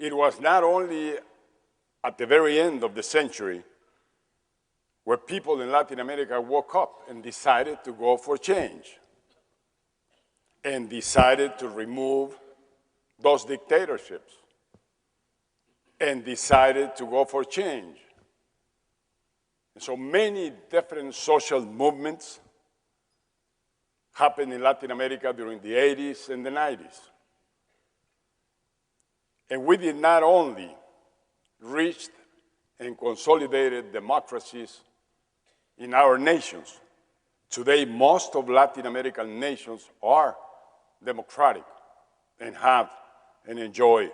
it was not only at the very end of the century where people in Latin America woke up and decided to go for change and decided to remove those dictatorships and decided to go for change. And so many different social movements happened in Latin America during the 80s and the 90s. And we did not only reach and consolidated democracies in our nations. Today, most of Latin American nations are democratic and have and enjoy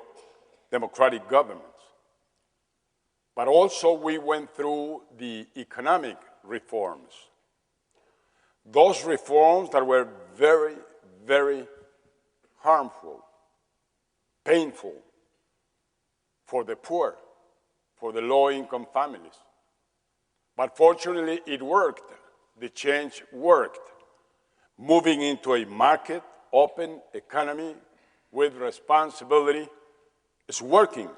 democratic governments. But also we went through the economic reforms. Those reforms that were very, very harmful, painful for the poor, for the low-income families. But fortunately, it worked. The change worked. Moving into a market, open economy with responsibility is working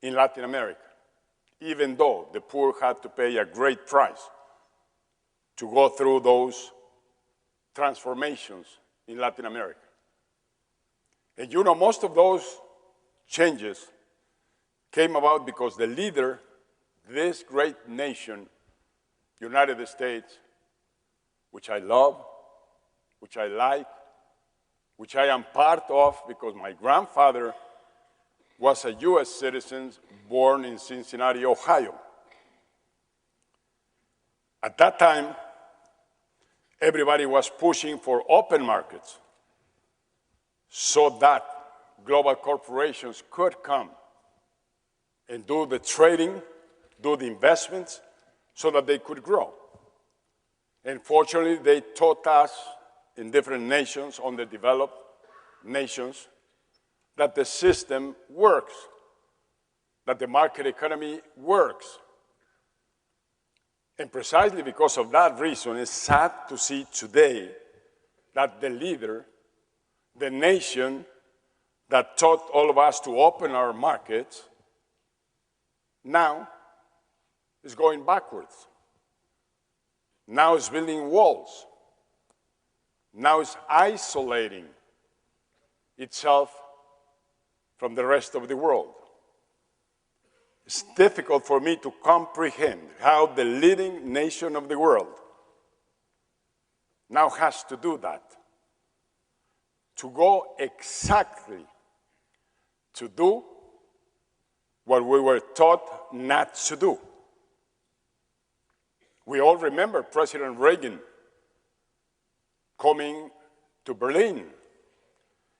in Latin America, even though the poor had to pay a great price to go through those transformations in Latin America. And you know, most of those changes came about because the leader, this great nation, United States, which I love, which I like, which I am part of because my grandfather was a US citizen born in Cincinnati, Ohio. At that time, everybody was pushing for open markets so that global corporations could come and do the trading, do the investments, so that they could grow. And fortunately, they taught us in different nations, on the developed nations, that the system works, that the market economy works. And precisely because of that reason, it's sad to see today that the leader, the nation that taught all of us to open our markets, now is going backwards. Now it's building walls. Now it's isolating itself from the rest of the world. It's difficult for me to comprehend how the leading nation of the world now has to do that, to go exactly to do what we were taught not to do. We all remember President Reagan coming to Berlin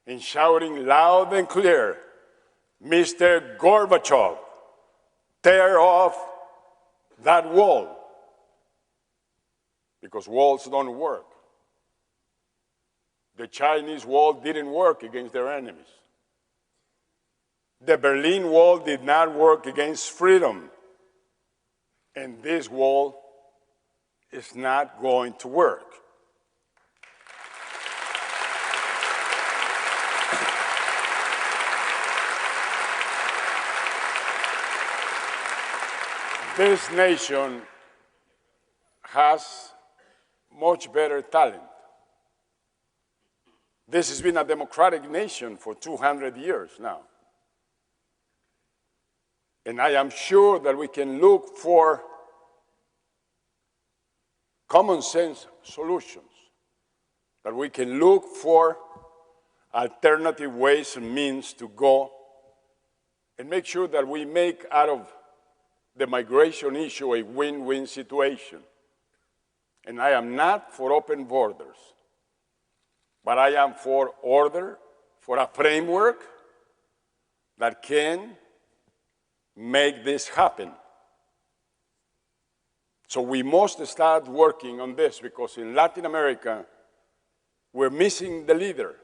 and shouting loud and clear, "Mr. Gorbachev, tear off that wall," because walls don't work. The Chinese wall didn't work against their enemies. The Berlin Wall did not work against freedom. And this wall is not going to work. This nation has much better talent. This has been a democratic nation for 200 years now. And I am sure that we can look for common sense solutions, that we can look for alternative ways and means to go and make sure that we make out of the migration issue a win-win situation. And I am not for open borders, but I am for order, for a framework that can make this happen. So we must start working on this because in Latin America, we're missing the leader.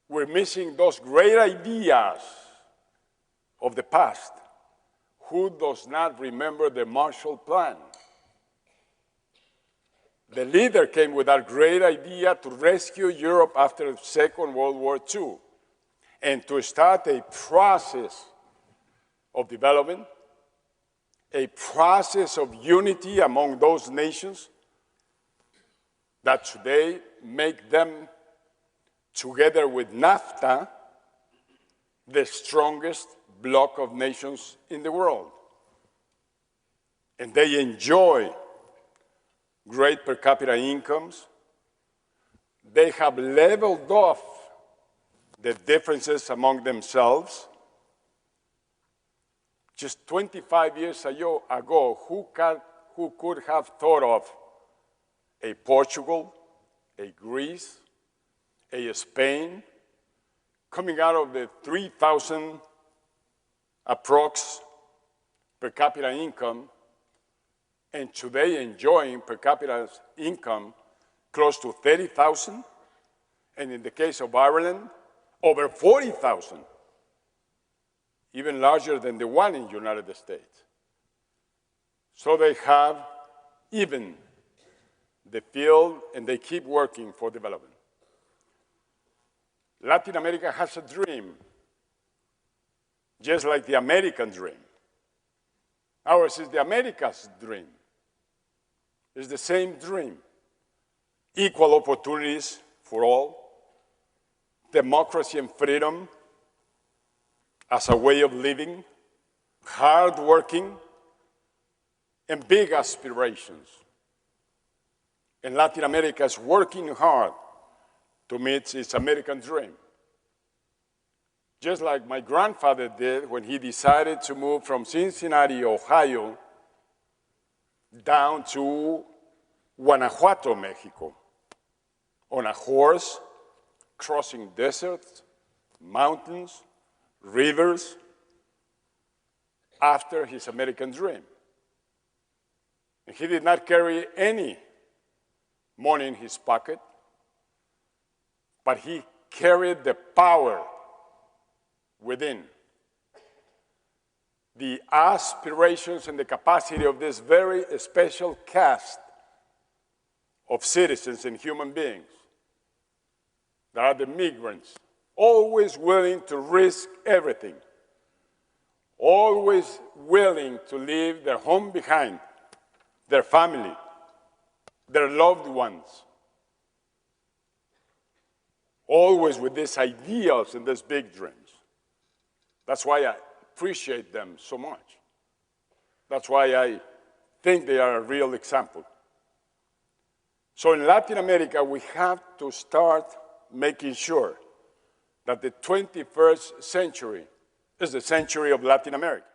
We're missing those great ideas of the past. Who does not remember the Marshall Plan? The leader came with that great idea to rescue Europe after the Second World War II. and to start a process of development, a process of unity among those nations that today make them, together with NAFTA, the strongest bloc of nations in the world. And they enjoy great per capita incomes. They have leveled off the differences among themselves. Just 25 years ago, who could have thought of a Portugal, a Greece, a Spain, coming out of the 3,000 approx per capita income, and today enjoying per capita income close to 30,000, and in the case of Ireland, over 40,000, even larger than the one in the United States. So they have even the field, and they keep working for development. Latin America has a dream, just like the American dream. Ours is the America's dream. It's the same dream. Equal opportunities for all, democracy and freedom as a way of living, hard working, and big aspirations. And Latin America is working hard to meet its American dream. Just like my grandfather did when he decided to move from Cincinnati, Ohio, down to Guanajuato, Mexico, on a horse, crossing deserts, mountains, rivers, after his American dream. And he did not carry any money in his pocket, but he carried the power within. The aspirations and the capacity of this very special caste of citizens and human beings that are the migrants, always willing to risk everything, always willing to leave their home behind, their family, their loved ones, always with these ideals and these big dreams. That's why I appreciate them so much. That's why I think they are a real example. So in Latin America, we have to start making sure that the 21st century is the century of Latin America.